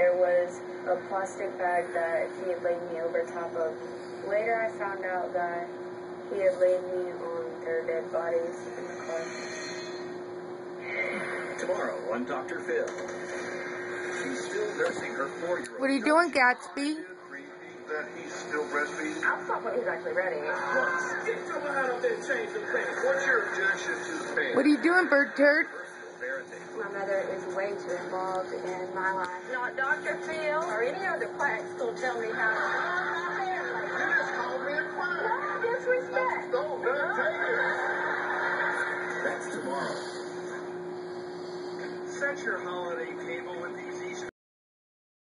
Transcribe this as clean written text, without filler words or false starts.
There was a plastic bag that he had laid me over top of. Later I found out that he had laid me on their dead bodies in the car. Tomorrow on Dr. Phil. She's still nursing her 4-year-old. What are you doing, Gatsby? That he's still breastfeeding? I'll stop when he's actually ready. Get your mind up there and change the pants. What's your objection to the pants? What are you doing, Turd? My mother is way too involved in my life. Not Dr. Phil or any other quacks will tell me how to run my family. You just called me a quack. No disrespect. Don't take it. That's tomorrow. Set your holiday.